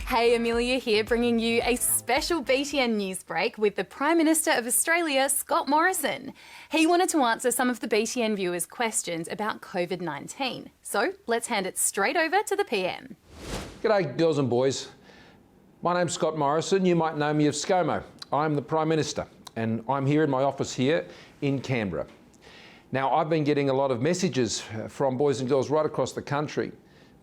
Hey, Amelia here, bringing you a special BTN news break with the Prime Minister of Australia, Scott Morrison. He wanted to answer some of the BTN viewers' questions about COVID-19. So let's hand it straight over to the PM. G'day, girls and boys. My name's Scott Morrison. You might know me as ScoMo. I'm the Prime Minister, and I'm here in my office here in Canberra. Now, I've been getting a lot of messages from boys and girls right across the country.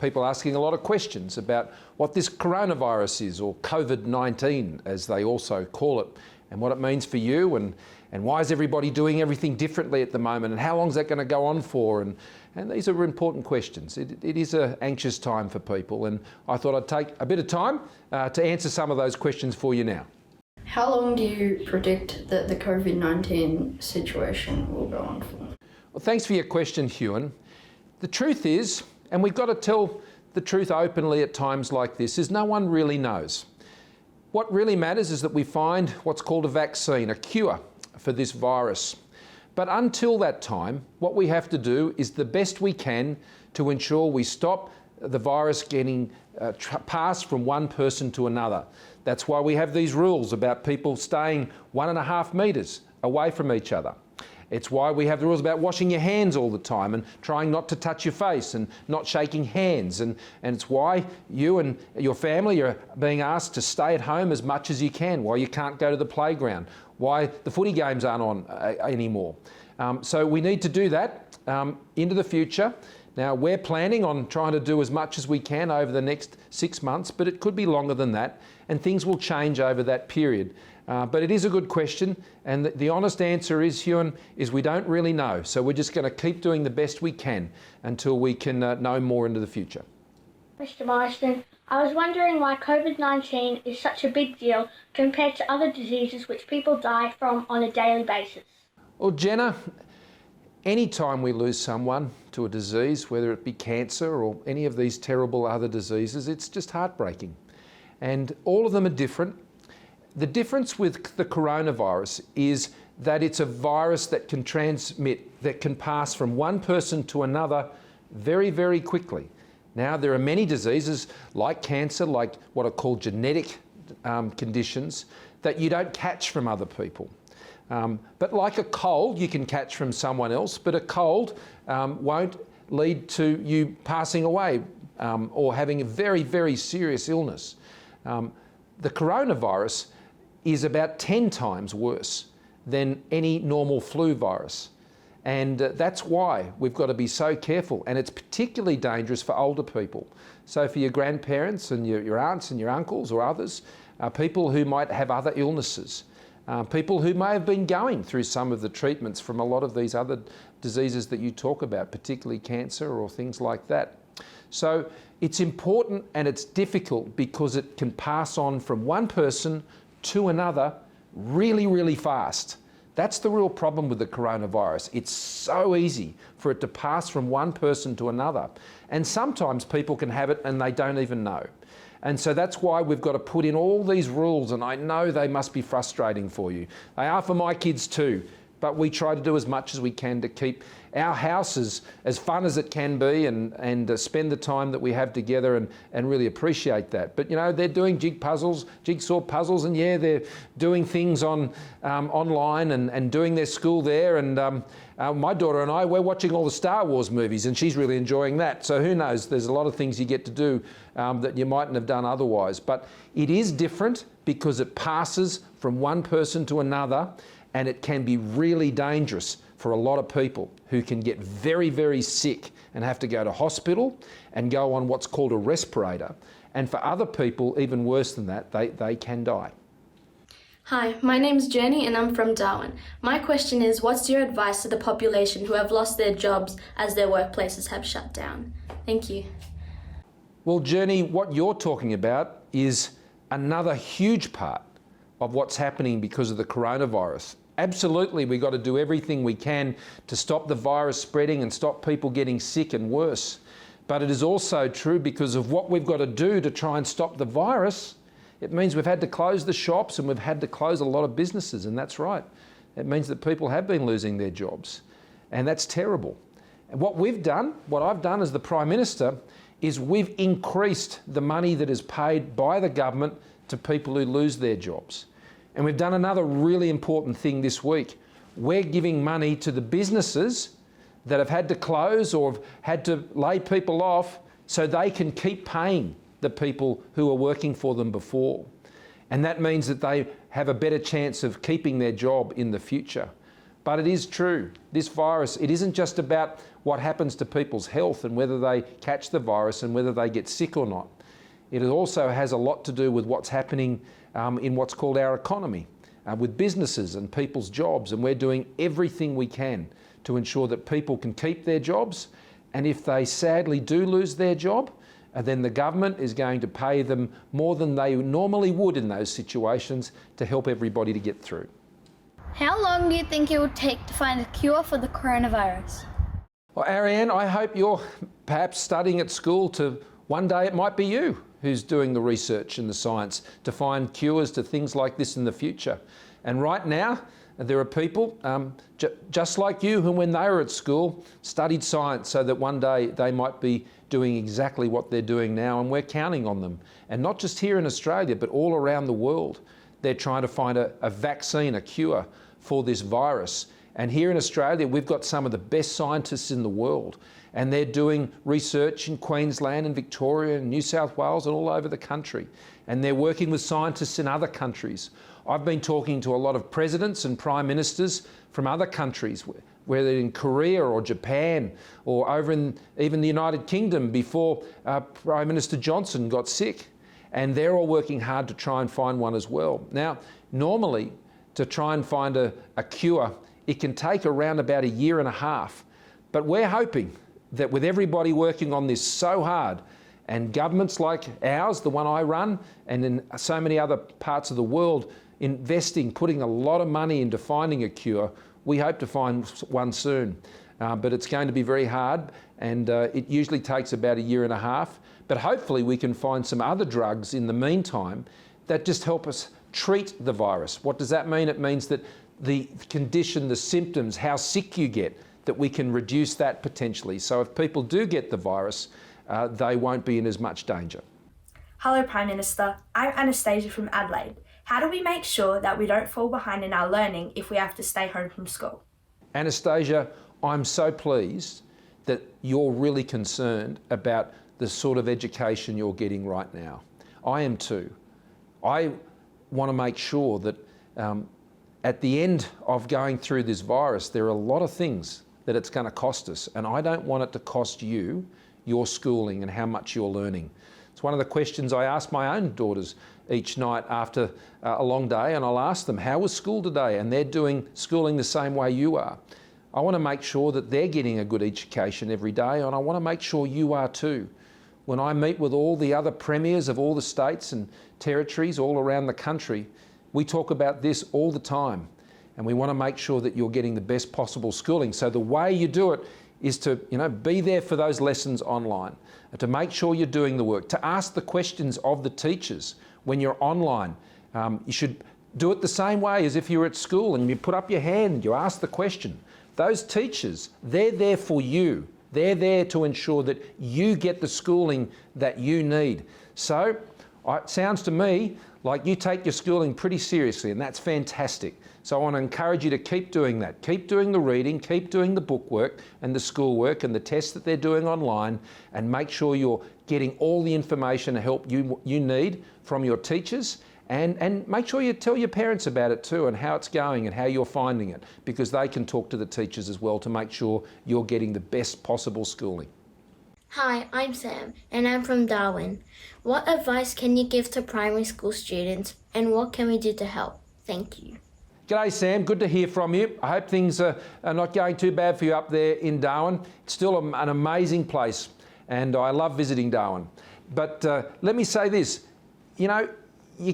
People asking a lot of questions about what this coronavirus is, or COVID-19 as they also call it, and what it means for you, and why is everybody doing everything differently at the moment, and how long is that going to go on for, and these are important questions. It is an anxious time for people, and I thought I'd take a bit of time to answer some of those questions for you now. How long do you predict that the COVID-19 situation will go on for? Well, thanks for your question, Huon. The truth is, and we've got to tell the truth openly at times like this, is no one really knows. What really matters is that we find what's called a vaccine, a cure for this virus. But until that time, what we have to do is the best we can to ensure we stop the virus getting passed from one person to another. That's why we have these rules about people staying 1.5 metres away from each other. It's why we have the rules about washing your hands all the time and trying not to touch your face and not shaking hands. And it's why you and your family are being asked to stay at home as much as you can, why you can't go to the playground, why the footy games aren't on anymore. So we need to do that into the future. Now, we're planning on trying to do as much as we can over the next 6 months, but it could be longer than that, and things will change over that period. But it is a good question, and the honest answer is, Huon, is we don't really know. So we're just going to keep doing the best we can until we can know more into the future. Mr. Morrison, I was wondering why COVID-19 is such a big deal compared to other diseases which people die from on a daily basis. Well, Jenna, any time we lose someone to a disease, whether it be cancer or any of these terrible other diseases, it's just heartbreaking. And all of them are different. The difference with the coronavirus is that it's a virus that can transmit, that can pass from one person to another very, very quickly. Now, there are many diseases like cancer, like what are called genetic conditions, that you don't catch from other people. But like a cold, you can catch from someone else, but a cold won't lead to you passing away or having a very, very serious illness. The coronavirus is about 10 times worse than any normal flu virus. And that's why we've got to be so careful. And it's particularly dangerous for older people. So for your grandparents and your aunts and your uncles or others, people who might have other illnesses, people who may have been going through some of the treatments from a lot of these other diseases that you talk about, particularly cancer or things like that. So it's important and it's difficult because it can pass on from one person to another really, really fast. That's the real problem with the coronavirus. It's so easy for it to pass from one person to another. And sometimes people can have it and they don't even know. And so that's why we've got to put in all these rules, and I know they must be frustrating for you. They are for my kids too, but we try to do as much as we can to keep our house as fun as it can be and spend the time that we have together and really appreciate that. But you know, they're doing jigsaw puzzles, and yeah, they're doing things online and doing their school there. And my daughter and I, we're watching all the Star Wars movies, and she's really enjoying that. So who knows, there's a lot of things you get to do that you mightn't have done otherwise. But it is different because it passes from one person to another, and it can be really dangerous for a lot of people who can get very, very sick and have to go to hospital and go on what's called a respirator. And for other people, even worse than that, they can die. Hi, my name's Jenna and I'm from Darwin. My question is, what's your advice to the population who have lost their jobs as their workplaces have shut down? Thank you. Well, Jenny, what you're talking about is another huge part of what's happening because of the coronavirus. Absolutely, we've got to do everything we can to stop the virus spreading and stop people getting sick and worse. But it is also true because of what we've got to do to try and stop the virus. It means we've had to close the shops and we've had to close a lot of businesses, and that's right. It means that people have been losing their jobs, and that's terrible. And what I've done as the Prime Minister, is we've increased the money that is paid by the government to people who lose their jobs. And we've done another really important thing this week. We're giving money to the businesses that have had to close or have had to lay people off so they can keep paying the people who were working for them before. And that means that they have a better chance of keeping their job in the future. But it is true, this virus, it isn't just about what happens to people's health and whether they catch the virus and whether they get sick or not. It also has a lot to do with what's happening in what's called our economy, with businesses and people's jobs. And we're doing everything we can to ensure that people can keep their jobs. And if they sadly do lose their job, then the government is going to pay them more than they normally would in those situations to help everybody to get through. How long do you think it would take to find a cure for the coronavirus? Well, Aryan, I hope you're perhaps studying at school to one day it might be you who's doing the research and the science to find cures to things like this in the future. And right now, there are people just like you who, when they were at school, studied science so that one day they might be doing exactly what they're doing now, and we're counting on them. And not just here in Australia, but all around the world. They're trying to find a vaccine, a cure for this virus. And here in Australia, we've got some of the best scientists in the world, and they're doing research in Queensland and Victoria and New South Wales and all over the country. And they're working with scientists in other countries. I've been talking to a lot of presidents and prime ministers from other countries, whether in Korea or Japan or over in even the United Kingdom before Prime Minister Johnson got sick. And they're all working hard to try and find one as well. Now, normally, to try and find a cure, it can take around about 1.5 years. But we're hoping that with everybody working on this so hard, and governments like ours, the one I run, and in so many other parts of the world, investing, putting a lot of money into finding a cure, we hope to find one soon. But it's going to be very hard, and it usually takes about 1.5 years. But hopefully we can find some other drugs in the meantime that just help us treat the virus. What does that mean? It means that the condition, the symptoms, how sick you get, that we can reduce that potentially. So if people do get the virus, they won't be in as much danger. Hello Prime Minister, I'm Anastasia from Adelaide. How do we make sure that we don't fall behind in our learning if we have to stay home from school? Anastasia, I'm so pleased that you're really concerned about the sort of education you're getting right now. I am too. I want to make sure that at the end of going through this virus, there are a lot of things that it's going to cost us, and I don't want it to cost you your schooling and how much you're learning. It's one of the questions I ask my own daughters each night after a long day, and I'll ask them, how was school today? And they're doing schooling the same way you are. I want to make sure that they're getting a good education every day, and I want to make sure you are too. When I meet with all the other premiers of all the states and territories all around the country, we talk about this all the time, and we want to make sure that you're getting the best possible schooling. So the way you do it is to, be there for those lessons online, and to make sure you're doing the work, to ask the questions of the teachers when you're online. You should do it the same way as if you were at school and you put up your hand, you ask the question. Those teachers, they're there for you. They're there to ensure that you get the schooling that you need. So it sounds to me like you take your schooling pretty seriously, and that's fantastic. So I want to encourage you to keep doing that. Keep doing the reading, keep doing the bookwork and the schoolwork and the tests that they're doing online, and make sure you're getting all the information and help you need from your teachers. And make sure you tell your parents about it too, and how it's going and how you're finding it, because they can talk to the teachers as well to make sure you're getting the best possible schooling. Hi, I'm Sam, and I'm from Darwin. What advice can you give to primary school students, and what can we do to help? Thank you. G'day Sam, good to hear from you. I hope things are not going too bad for you up there in Darwin. It's still an amazing place, and I love visiting Darwin. But let me say this, you're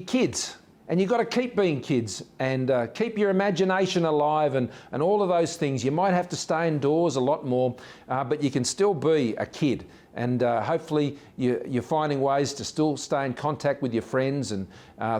kids, and you've got to keep being kids and keep your imagination alive and all of those things. You might have to stay indoors a lot more, but you can still be a kid. And hopefully you're finding ways to still stay in contact with your friends and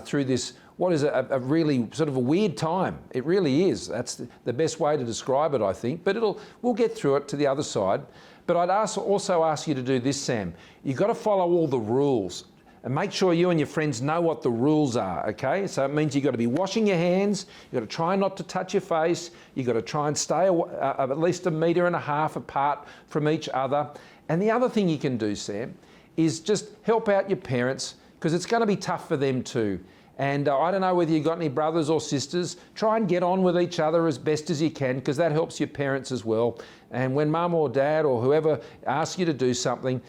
through this, what is a really sort of a weird time. It really is. That's the best way to describe it, I think. But we'll get through it to the other side. But I'd also ask you to do this, Sam. You've got to follow all the rules. And make sure you and your friends know what the rules are, okay? So it means you've got to be washing your hands, you've got to try not to touch your face, you've got to try and stay at least 1.5 metres apart from each other. And the other thing you can do, Sam, is just help out your parents, because it's going to be tough for them too. And I don't know whether you've got any brothers or sisters, try and get on with each other as best as you can, because that helps your parents as well. And when mum or dad or whoever asks you to do something,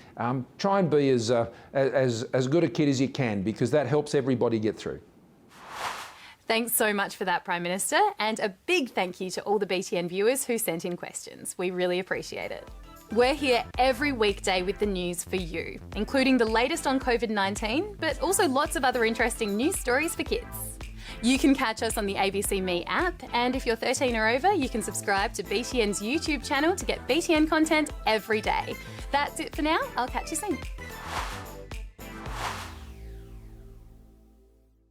try and be as good a kid as you can, because that helps everybody get through. Thanks so much for that, Prime Minister, and a big thank you to all the BTN viewers who sent in questions. We really appreciate it. We're here every weekday with the news for you, including the latest on COVID-19, but also lots of other interesting news stories for kids. You can catch us on the ABC Me app, and if you're 13 or over, you can subscribe to BTN's YouTube channel to get BTN content every day. That's it for now. I'll catch you soon.